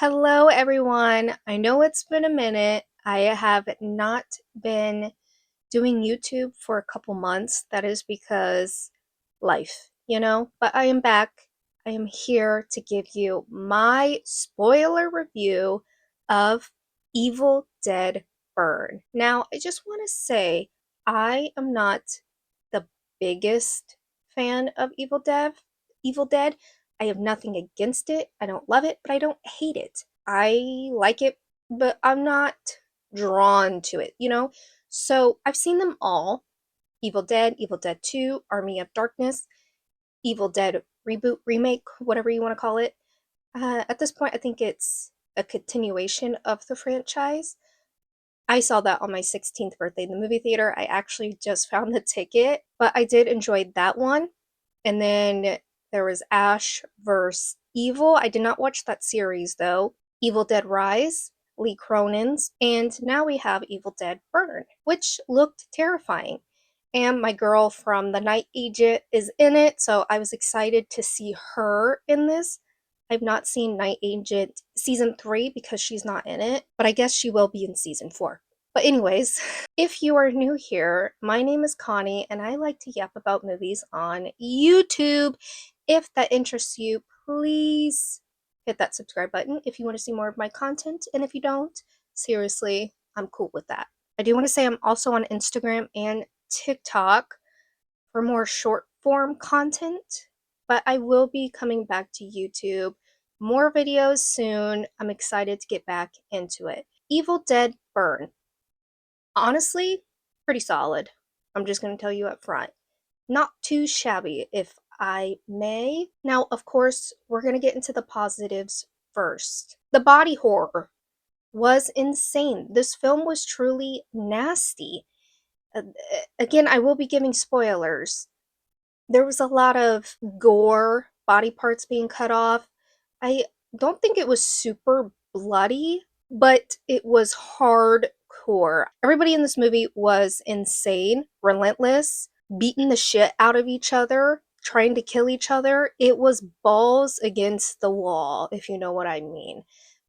Hello, everyone. I know it's been a minute. I have not been doing YouTube for a couple months. That is because life. But I am back. I am here to give you my spoiler review of Evil Dead Burn. Now, I just want to say I am not the biggest fan of Evil Dead. I have nothing against it. I don't love it, but I don't hate it. I like it, but I'm not drawn to it. So I've seen them all: Evil Dead, Evil Dead 2, Army of Darkness, Evil Dead reboot, remake, whatever you want to call it. At this point, I think it's a continuation of the franchise. I saw that on my 16th birthday in the movie theater. I actually just found the ticket, but I did enjoy that one. And then there was Ash vs. Evil. I did not watch that series though. Evil Dead Rise, Lee Cronin's, and now we have Evil Dead Burn, which looked terrifying. And my girl from The Night Agent is in it, so I was excited to see her in this. I've not seen Night Agent season 3 because she's not in it, but I guess she will be in season 4. But anyways, if you are new here, my name is Connie and I like to yap about movies on YouTube. If that interests you, please hit that subscribe button if you want to see more of my content. And if you don't, seriously, I'm cool with that. I do want to say I'm also on Instagram and TikTok for more short form content, but I will be coming back to YouTube. More videos soon. I'm excited to get back into it. Evil Dead Burn. Honestly, pretty solid. I'm just going to tell you up front. Not too shabby, if I may. Now, of course, we're going to get into the positives first. The body horror was insane. This film was truly nasty. Uh, Again, I will be giving spoilers. There was a lot of gore, body parts being cut off. I don't think it was super bloody, but it was hardcore. Everybody in this movie was insane, relentless, beating the shit out of each other, trying to kill each other. It was balls against the wall, if you know what I mean.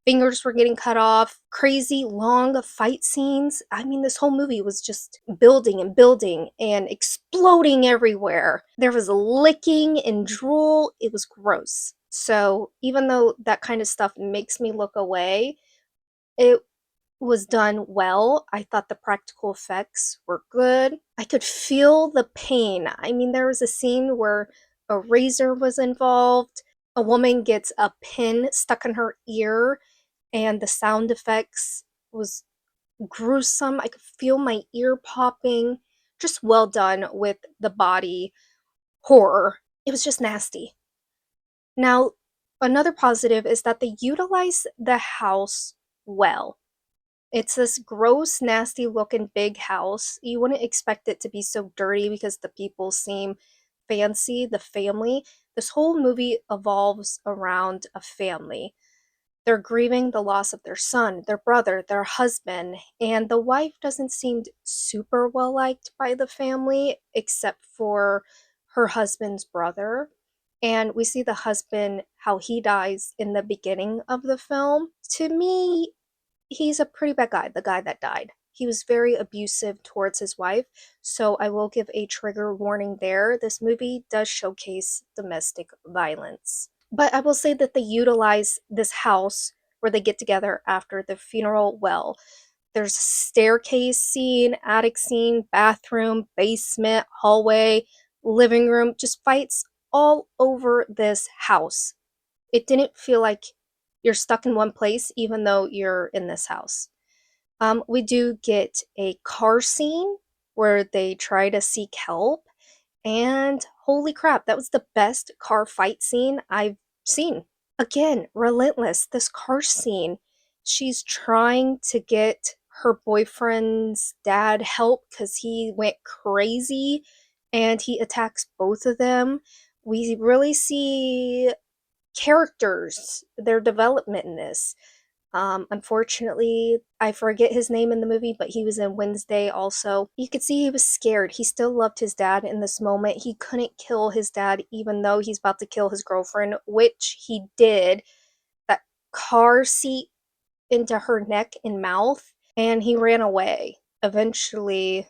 Fingers were getting cut off, crazy long fight scenes. I mean, this whole movie was just building and building and exploding everywhere. There was licking and drool. It was gross. So, even though that kind of stuff makes me look away, it was done well. I thought the practical effects were good. I could feel the pain. I mean, there was a scene where a razor was involved. A woman gets a pin stuck in her ear, and the sound effects was gruesome. I could feel my ear popping. Just well done with the body horror. It was just nasty. Now, another positive is that they utilize the house well. It's this gross, nasty looking big house. You wouldn't expect it to be so dirty because the people seem fancy, the family. This whole movie evolves around a family. They're grieving the loss of their son, their brother, their husband, and the wife doesn't seem super well liked by the family except for her husband's brother. And we see the husband, how he dies in the beginning of the film. To me, he's a pretty bad guy, the guy that died. He was very abusive towards his wife, so I will give a trigger warning there. This movie does showcase domestic violence. But I will say that they utilize this house where they get together after the funeral well. There's a staircase scene, attic scene, bathroom, basement, hallway, living room, just fights all over this house. It didn't feel like you're stuck in one place, even though you're in this house. We do get a car scene where they try to seek help, and holy crap, that was the best car fight scene I've seen. Again, relentless. This car scene, she's trying to get her boyfriend's dad help because he went crazy and he attacks both of them. We really see characters, their development in this. Unfortunately, I forget his name in the movie, but he was in Wednesday also. You could see he was scared. He still loved his dad in this moment. He couldn't kill his dad, even though he's about to kill his girlfriend, which he did. That car seat into her neck and mouth, and he ran away. Eventually,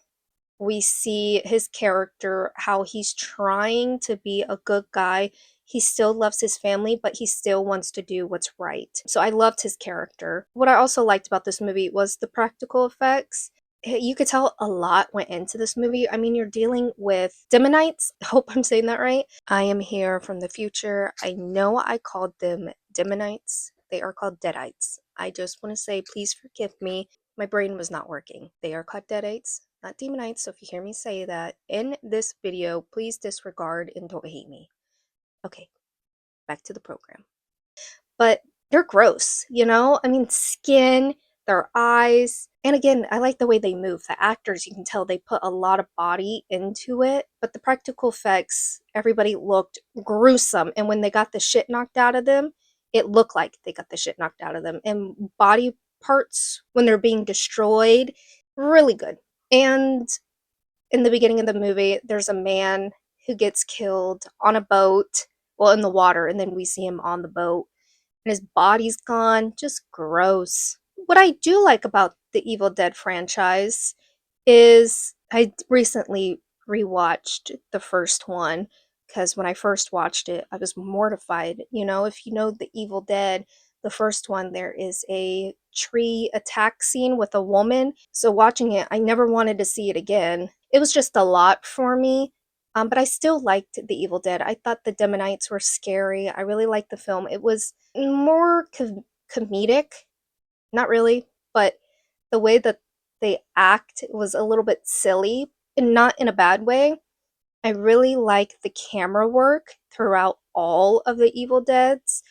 we see his character, how he's trying to be a good guy. He still loves his family, but he still wants to do what's right. So I loved his character. What I also liked about this movie was the practical effects. You could tell a lot went into this movie. I mean, you're dealing with Demonites. I hope I'm saying that right. I am here from the future. I know I called them Demonites. They are called Deadites. I just want to say, please forgive me. My brain was not working. They are called Deadites, not Demonites. So if you hear me say that in this video, please disregard and don't hate me. Okay, back to the program. But they're gross, you know? I mean, skin, their eyes. And again, I like the way they move. The actors, you can tell they put a lot of body into it. But the practical effects, everybody looked gruesome. And when they got the shit knocked out of them, it looked like they got the shit knocked out of them. And body parts, when they're being destroyed, really good. And in the beginning of the movie, there's a man who gets killed on a boat, well, in the water, and then we see him on the boat and his body's gone. Just gross. What I do like about the Evil Dead franchise is I recently rewatched the first one because when I first watched it, I was mortified. You know, if you know the Evil Dead, the first one, there is a tree attack scene with a woman. So watching it, I never wanted to see it again. It was just a lot for me. But I still liked The Evil Dead. I thought the Demonites were scary. I really liked the film. It was more comedic, not really, but the way that they act was a little bit silly and not in a bad way. I really like the camera work throughout all of the Evil Deads.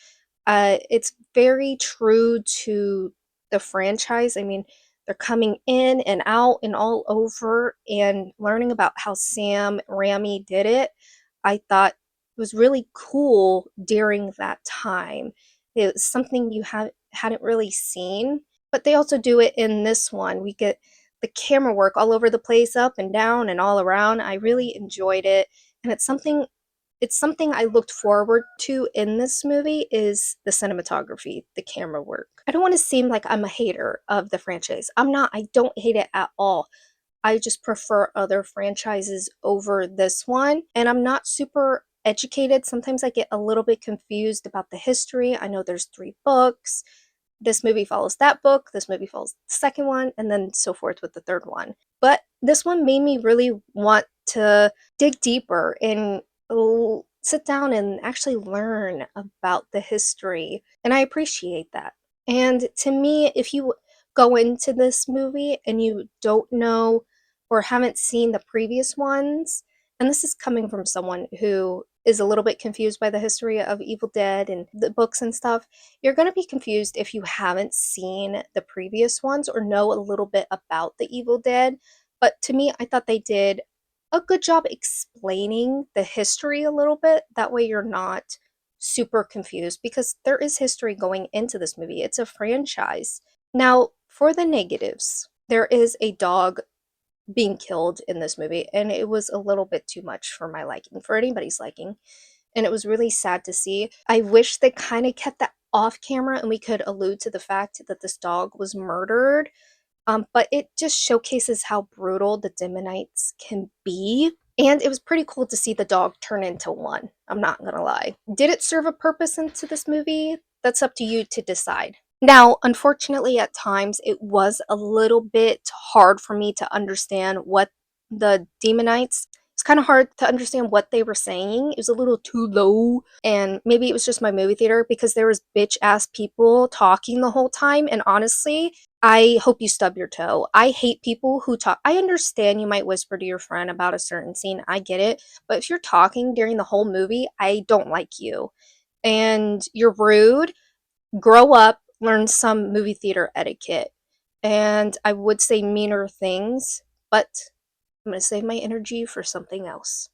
It's very true to the franchise. I mean, they're coming in and out and all over, and learning about how Sam Raimi did it, I thought was really cool during that time. It was something you hadn't really seen, but they also do it in this one. We get the camera work all over the place, up and down and all around. I really enjoyed it, and it's something I looked forward to in this movie is the cinematography, the camera work. I don't want to seem like I'm a hater of the franchise. I'm not. I don't hate it at all. I just prefer other franchises over this one, and I'm not super educated. Sometimes I get a little bit confused about the history. I know there's 3 books. This movie follows that book, this movie follows the second one, and then so forth with the third one. But this one made me really want to dig deeper and sit down and actually learn about the history. And I appreciate that. And to me, if you go into this movie and you don't know or haven't seen the previous ones, and this is coming from someone who is a little bit confused by the history of Evil Dead and the books and stuff, you're going to be confused if you haven't seen the previous ones or know a little bit about the Evil Dead. But to me, I thought they did a good job explaining the history a little bit. That way, you're not super confused because there is history going into this movie. It's a franchise. Now, for the negatives, there is a dog being killed in this movie, and it was a little bit too much for my liking, for anybody's liking. And it was really sad to see. I wish they kind of kept that off camera and we could allude to the fact that this dog was murdered. But it just showcases how brutal the Demonites can be. And it was pretty cool to see the dog turn into one. I'm not gonna lie. Did it serve a purpose into this movie? That's up to you to decide. Now, unfortunately, at times it was a little bit hard for me to understand what the Demonites. It's kind of hard to understand what they were saying. It was a little too low, and maybe it was just my movie theater because there was bitch ass people talking the whole time. And honestly, I hope you stub your toe. I hate people who talk. I understand you might whisper to your friend about a certain scene. I get it. But if you're talking during the whole movie, I don't like you. And you're rude. Grow up, learn some movie theater etiquette. And I would say meaner things, but I'm going to save my energy for something else.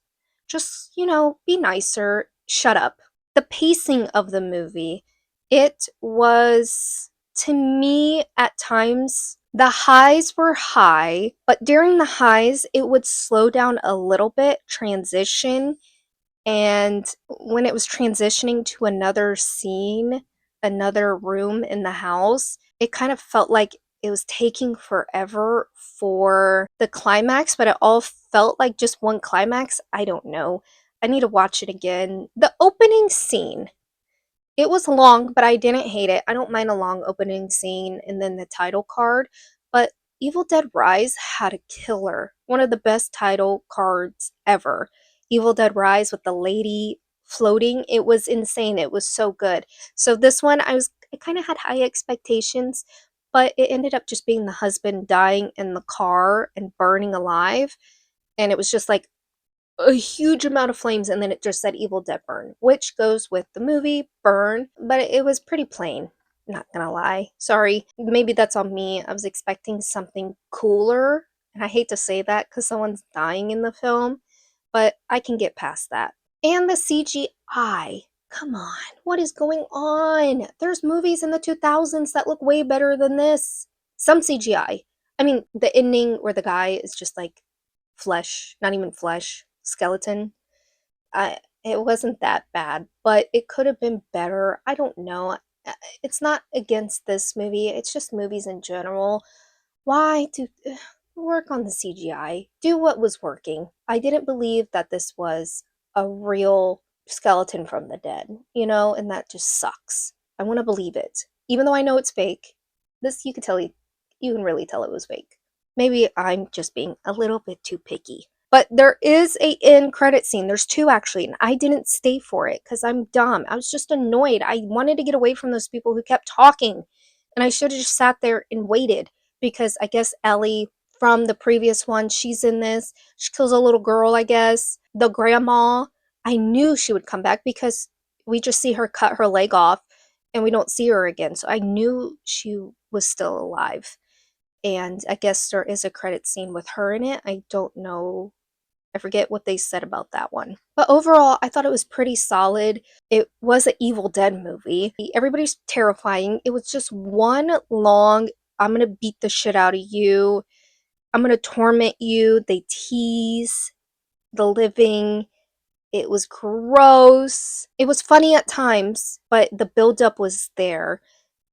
Just, be nicer. Shut up. The pacing of the movie, it was, to me, at times, the highs were high, but during the highs, it would slow down a little bit, transition, and when it was transitioning to another scene, another room in the house, it kind of felt like it was taking forever for the climax, but it all felt like just one climax. I don't know. I need to watch it again. The opening scene, it was long, but I didn't hate it. I don't mind a long opening scene and then the title card, but Evil Dead Rise had a killer. One of the best title cards ever. Evil Dead Rise with the lady floating. It was insane. It was so good. So this one I kind of had high expectations, but it ended up just being the husband dying in the car and burning alive. And it was just like a huge amount of flames, and then it just said Evil Dead Burn, which goes with the movie Burn, but it was pretty plain. Not gonna lie. Sorry. Maybe that's on me. I was expecting something cooler, and I hate to say that because someone's dying in the film, but I can get past that. And the CGI. Come on. What is going on? There's movies in the 2000s that look way better than this. Some CGI. I mean, the ending where the guy is just like flesh, not even flesh, skeleton. It wasn't that bad, but it could have been better. I don't know. It's not against this movie. It's just movies in general. Why do work on the CGI? Do what was working. I didn't believe that this was a real skeleton from the dead, and that just sucks. I want to believe it, even though I know it's fake. This you can really tell it was fake. Maybe I'm just being a little bit too picky. But there is a end credit scene. There's two actually, and I didn't stay for it because I'm dumb. I was just annoyed. I wanted to get away from those people who kept talking, and I should have just sat there and waited because I guess Ellie from the previous one, she's in this. She kills a little girl, I guess. The grandma, I knew she would come back because we just see her cut her leg off and we don't see her again. So I knew she was still alive. And I guess there is a credit scene with her in it. I don't know. I forget what they said about that one. But overall, I thought it was pretty solid. It was an Evil Dead movie. Everybody's terrifying. It was just one long, I'm going to beat the shit out of you. I'm going to torment you. They tease the living. It was gross. It was funny at times, but the buildup was there.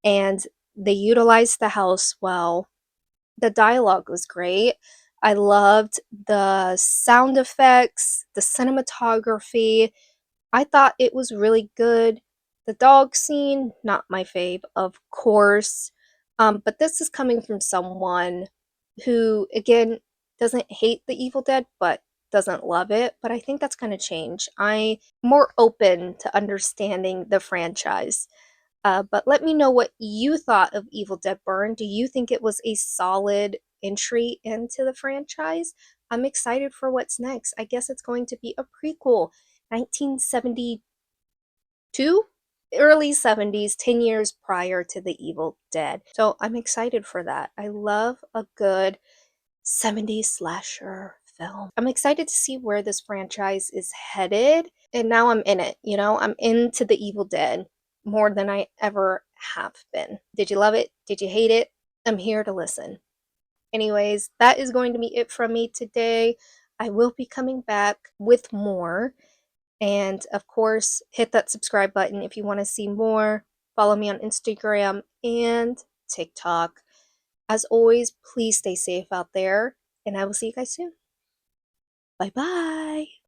And they utilized the house well. The dialogue was great. I loved the sound effects, the cinematography. I thought it was really good. The dog scene, not my fave, of course. But this is coming from someone who, again, doesn't hate The Evil Dead, but doesn't love it. But I think that's going to change. I'm more open to understanding the franchise. But let me know what you thought of Evil Dead Burn. Do you think it was a solid entry into the franchise? I'm excited for what's next. I guess it's going to be a prequel. 1972? Early 70s, 10 years prior to The Evil Dead. So I'm excited for that. I love a good 70s slasher film. I'm excited to see where this franchise is headed. And now I'm in it, I'm into The Evil Dead more than I ever have been. Did you love it? Did you hate it? I'm here to listen. Anyways, that is going to be it from me today. I will be coming back with more. And of course, hit that subscribe button if you want to see more. Follow me on Instagram and TikTok. As always, please stay safe out there, and I will see you guys soon. Bye bye.